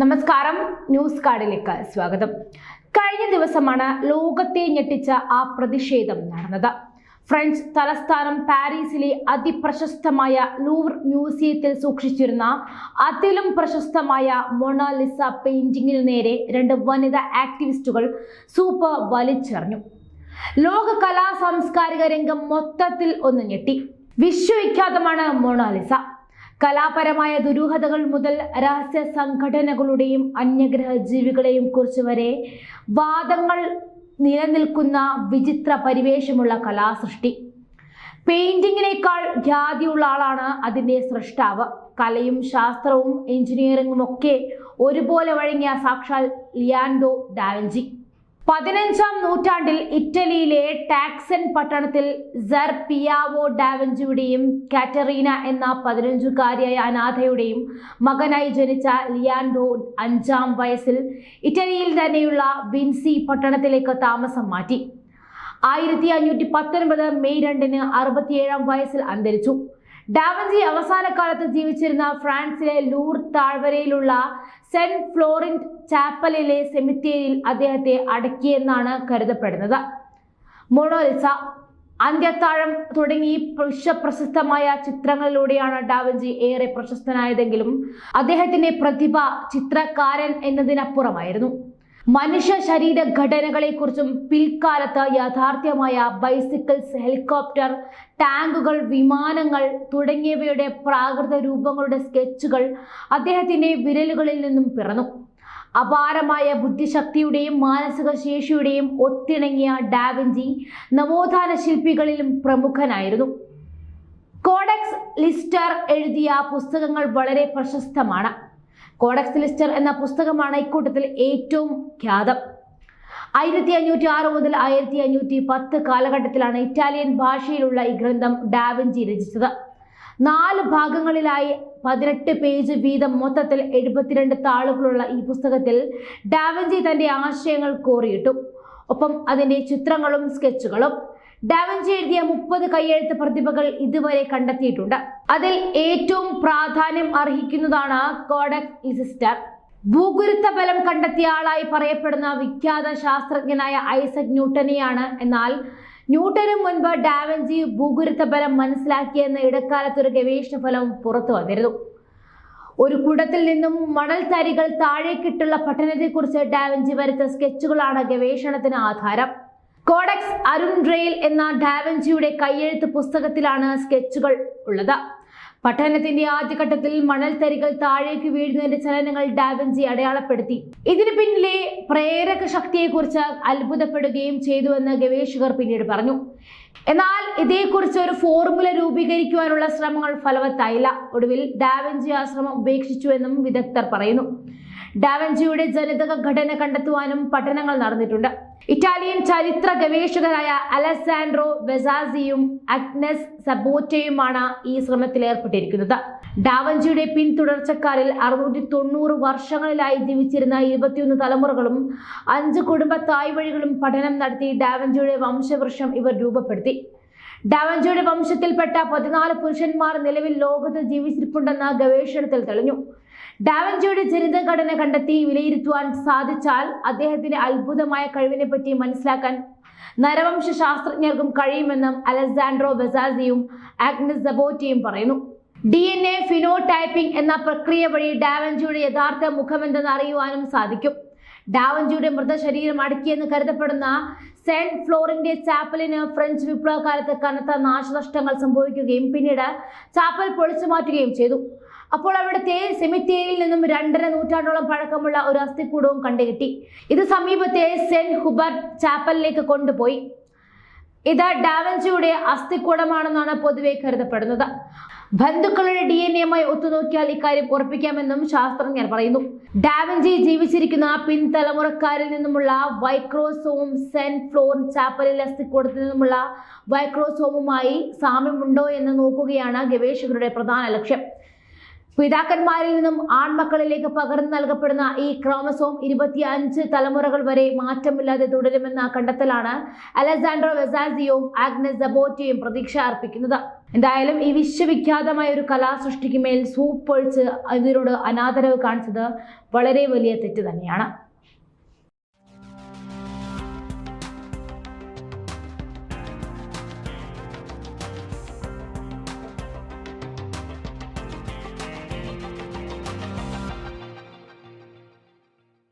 നമസ്കാരം, ന്യൂസ് കാർഡിലേക്ക് സ്വാഗതം. കഴിഞ്ഞ ദിവസമാണ് ലോകത്തെ ഞെട്ടിച്ച ആ പ്രതിഷേധം നടന്നത്. ഫ്രഞ്ച് തലസ്ഥാനം പാരീസിലെ അതിപ്രശസ്തമായ ലൂവർ മ്യൂസിയത്തിൽ സൂക്ഷിച്ചിരുന്ന അതിലും പ്രശസ്തമായ മൊണാലിസ പെയിന്റിങ്ങിന് നേരെ രണ്ട് വനിതാ ആക്ടിവിസ്റ്റുകൾ സൂപ്പർ വലിച്ചെറിഞ്ഞു. ലോക കലാ സാംസ്കാരിക രംഗം മൊത്തത്തിൽ ഒന്ന് ഞെട്ടി. വിശ്വവിഖ്യാതമാണ് മൊണാലിസ. കലാപരമായ ദുരൂഹതകൾ മുതൽ രഹസ്യ സംഘടനകളുടെയും അന്യഗ്രഹ ജീവികളെയും കുറിച്ച് വരെ വാദങ്ങൾ നിലനിൽക്കുന്ന വിചിത്ര പരിവേഷമുള്ള കലാസൃഷ്ടി. പെയിന്റിങ്ങിനേക്കാൾ ഖ്യാതിയുള്ള ആളാണ് അതിൻ്റെ സൃഷ്ടാവ്. കലയും ശാസ്ത്രവും എഞ്ചിനീയറിംഗും ഒക്കെ ഒരുപോലെ വഴങ്ങിയ സാക്ഷാൽ ലിയാൻഡോ ഡാവിഞ്ചി. 15-ാം നൂറ്റാണ്ടിൽ ഇറ്റലിയിലെ ടാക്സൻ പട്ടണത്തിൽ സർ പിയാവോ ഡാവിഞ്ചിയുടെയും കാറ്ററീന എന്ന 15-കാരിയായ അനാഥയുടെയും മകനായി ജനിച്ച ലിയാൻഡോ 5-ാം വയസ്സിൽ ഇറ്റലിയിൽ തന്നെയുള്ള വിൻസി പട്ടണത്തിലേക്ക് താമസം മാറ്റി. 1519 മെയ് 2-ന് 67-ാം വയസ്സിൽ അന്തരിച്ചു. ഡാവിഞ്ചി അവസാന കാലത്ത് ജീവിച്ചിരുന്ന ഫ്രാൻസിലെ ലൂർ താഴ്വരയിലുള്ള സെന്റ് ഫ്ലോറിന്റ് ചാപ്പലിലെ സെമിത്തേരിയിൽ അദ്ദേഹത്തെ അടക്കിയെന്നാണ് കരുതപ്പെടുന്നത്. മൊണാലിസ, അന്ത്യത്താഴം തുടങ്ങി വിശ്വപ്രശസ്തമായ ചിത്രങ്ങളിലൂടെയാണ് ഡാവിഞ്ചി ഏറെ പ്രശസ്തനായതെങ്കിലും അദ്ദേഹത്തിന്റെ പ്രതിഭ ചിത്രകാരൻ എന്നതിനപ്പുറമായിരുന്നു. മനുഷ്യ ശരീര ഘടനകളെക്കുറിച്ചും പിൽക്കാലത്ത് യാഥാർത്ഥ്യമായ ബൈസിക്കിൾസ്, ഹെലികോപ്റ്റർ, ടാങ്കുകൾ, വിമാനങ്ങൾ തുടങ്ങിയവയുടെ പ്രാകൃത രൂപങ്ങളുടെ സ്കെച്ചുകൾ അദ്ദേഹത്തിന്റെ വിരലുകളിൽ നിന്നും പിറന്നു. അപാരമായ ബുദ്ധിശക്തിയുടെയും മാനസിക ശേഷിയുടെയും ഒത്തിണങ്ങിയ ഡാവിഞ്ചി നവോത്ഥാന ശില്പികളിലും പ്രമുഖനായിരുന്നു. കോഡെക്സ് ലിസ്റ്റർ എഴുതിയ പുസ്തകങ്ങൾ വളരെ പ്രശസ്തമാണ്. കോഡെക്സ് ലിസ്റ്റർ എന്ന പുസ്തകമാണ് ഇക്കൂട്ടത്തിൽ ഏറ്റവും ഖ്യാതം. 1506 മുതൽ 1510 കാലഘട്ടത്തിലാണ് ഇറ്റാലിയൻ ഭാഷയിലുള്ള ഈ ഗ്രന്ഥം ഡാവിഞ്ചി രചിച്ചത്. 4 ഭാഗങ്ങളിലായി 18 പേജ് വീതം മൊത്തത്തിൽ 72 താളുകളുള്ള ഈ പുസ്തകത്തിൽ ഡാവിഞ്ചി തന്റെ ആശയങ്ങൾ കോറിയിട്ടു. ഒപ്പം അതിന്റെ ചിത്രങ്ങളും സ്കെച്ചുകളും. ഡാവിഞ്ചി എഴുതിയ 30 കയ്യെഴുത്ത് പ്രതിഭകൾ ഇതുവരെ കണ്ടെത്തിയിട്ടുണ്ട്. അതിൽ ഏറ്റവും പ്രാധാന്യം അർഹിക്കുന്നതാണ് കോഡെക്സ് ലിസ്റ്റർ. ഭൂഗുരുത്വ ബലം കണ്ടെത്തിയ ആളായി പറയപ്പെടുന്ന വിഖ്യാത ശാസ്ത്രജ്ഞനായ ഐസക് ന്യൂട്ടനെയാണ്. എന്നാൽ ന്യൂട്ടന് മുൻപ് ഡാവിഞ്ചി ഭൂഗുരുത്വ ബലം മനസ്സിലാക്കിയെന്ന ഇടക്കാലത്തൊരു ഗവേഷണ ഫലം പുറത്തു വന്നിരുന്നു. ഒരു കുടത്തിൽ നിന്നും മണൽ തരികൾ താഴേക്കിട്ടുള്ള പഠനത്തെക്കുറിച്ച് ഡാവിഞ്ചി വരച്ച സ്കെച്ചുകളാണ് ഗവേഷണത്തിന് ആധാരം. കോഡെക്സ് അരുൺ റെയിൽ എന്ന ഡാവിഞ്ചിയുടെ കയ്യെഴുത്ത് പുസ്തകത്തിലാണ് സ്കെച്ചുകൾ ഉള്ളത്. പഠനത്തിന്റെ ആദ്യഘട്ടത്തിൽ മണൽത്തരികൾ താഴേക്ക് വീഴുന്നതിന്റെ ചലനങ്ങൾ ഡാവിഞ്ചി അടയാളപ്പെടുത്തി. ഇതിനു പിന്നിലെ പ്രേരക ശക്തിയെക്കുറിച്ച് അത്ഭുതപ്പെടുകയും ചെയ്തുവെന്ന് ഗവേഷകർ പിന്നീട് പറഞ്ഞു. എന്നാൽ ഇതേക്കുറിച്ച് ഒരു ഫോർമുല രൂപീകരിക്കുവാനുള്ള ശ്രമങ്ങൾ ഫലവത്തായില്ല. ഒടുവിൽ ഡാവിഞ്ചി ആ ശ്രമം ഉപേക്ഷിച്ചുവെന്നും വിദഗ്ധർ പറയുന്നു. ഡാവിഞ്ചിയുടെ ജനിതക ഘടന കണ്ടെത്തുവാനും പഠനങ്ങൾ നടന്നിട്ടുണ്ട്. ഇറ്റാലിയൻ ചരിത്ര ഗവേഷകരായ അലസാൻഡ്രോ വെസാസിയും അഗ്നസ് സബോറ്റയുമാണ് ഈ ശ്രമത്തിൽ ഏർപ്പെട്ടിരിക്കുന്നത്. ഡാവിഞ്ചിയുടെ പിന്തുടർച്ചക്കാരിൽ 690 വർഷങ്ങളിലായി ജീവിച്ചിരുന്ന 21 തലമുറകളും 5 കുടുംബ തായ്വഴികളും പഠനം നടത്തി ഡാവിഞ്ചിയുടെ വംശവൃക്ഷം ഇവർ രൂപപ്പെടുത്തി. ഡാവിഞ്ചിയുടെ വംശത്തിൽപ്പെട്ട 14 പുരുഷന്മാർ നിലവിൽ ലോകത്ത് ജീവിച്ചിരിപ്പുണ്ടെന്ന് ഗവേഷണത്തിൽ തെളിഞ്ഞു. ഡാവിഞ്ചിയുടെ ജനിതഘടന കണ്ടെത്തി വിലയിരുത്തുവാൻ സാധിച്ചാൽ അദ്ദേഹത്തിന്റെ അത്ഭുതമായ കഴിവിനെ പറ്റി മനസ്സിലാക്കാൻ നരവംശ ശാസ്ത്രജ്ഞർക്കും കഴിയുമെന്നും അലസാൻഡ്രോ വെസാസിയും ആഗ്നസ് സബോറ്റയും പറയുന്നു. DNA ഫിനോടൈപ്പിംഗ് എന്ന പ്രക്രിയ വഴി ഡാവിഞ്ചിയുടെ യഥാർത്ഥ മുഖമെന്തെന്ന് അറിയുവാനും സാധിക്കും. ഡാവിഞ്ചിയുടെ മൃതശരീരം അടക്കിയെന്ന് കരുതപ്പെടുന്ന സെന്റ് ഫ്ലോറിന്റെ ചാപ്പലിന് ഫ്രഞ്ച് വിപ്ലവകാലത്ത് കനത്ത നാശനഷ്ടങ്ങൾ സംഭവിക്കുകയും പിന്നീട് ചാപ്പൽ പൊളിച്ചു മാറ്റുകയും ചെയ്തു. അപ്പോൾ അവിടുത്തെ സെമിത്തേരിയിൽ നിന്നും 2.5 നൂറ്റാണ്ടോളം പഴക്കമുള്ള ഒരു അസ്ഥികൂടവും കണ്ടുകിട്ടി. ഇത് സമീപത്തെ സെന്റ് ഹുബർട്ട് ചാപ്പലിലേക്ക് കൊണ്ടുപോയി. ഇത് ഡാവിഞ്ചിയുടെ അസ്ഥികൂടമാണെന്നാണ് പൊതുവെ കരുതപ്പെടുന്നത്. ബന്ധുക്കളുടെ DNA ഒത്തുനോക്കിയാൽ ഇക്കാര്യം ഉറപ്പിക്കാമെന്നും ശാസ്ത്രജ്ഞർ പറയുന്നു. ഡാവിഞ്ചി ജീവിച്ചിരിക്കുന്ന പിൻതലമുറക്കാരിൽ നിന്നുമുള്ള വൈക്രോസോം സെന്റ് ഫ്ലോർ ചാപ്പലിലെ അസ്ഥികൂടത്തിൽ നിന്നുമുള്ള വൈക്രോസോമുമായി സാമ്യമുണ്ടോ എന്ന് നോക്കുകയാണ് ഗവേഷകരുടെ പ്രധാന ലക്ഷ്യം. പിതാക്കന്മാരിൽ നിന്നും ആൺമക്കളിലേക്ക് പകർന്നു നൽകപ്പെടുന്ന ഈ ക്രോമസോം 25 തലമുറകൾ വരെ മാറ്റമില്ലാതെ തുടരുമെന്ന കണ്ടെത്തലാണ് അലസാൻഡ്രോ വെസാസിയോയും ആഗ്നസ് ജബോറ്റയും പ്രതീക്ഷ അർപ്പിക്കുന്നത്. എന്തായാലും ഈ വിശ്വവിഖ്യാതമായ ഒരു കലാസൃഷ്ടിക്ക് മേൽ സൂപ്പൊഴിച്ച് ഇതിനോട് അനാദരവ് കാണിച്ചത് വളരെ വലിയ തെറ്റ് തന്നെയാണ്.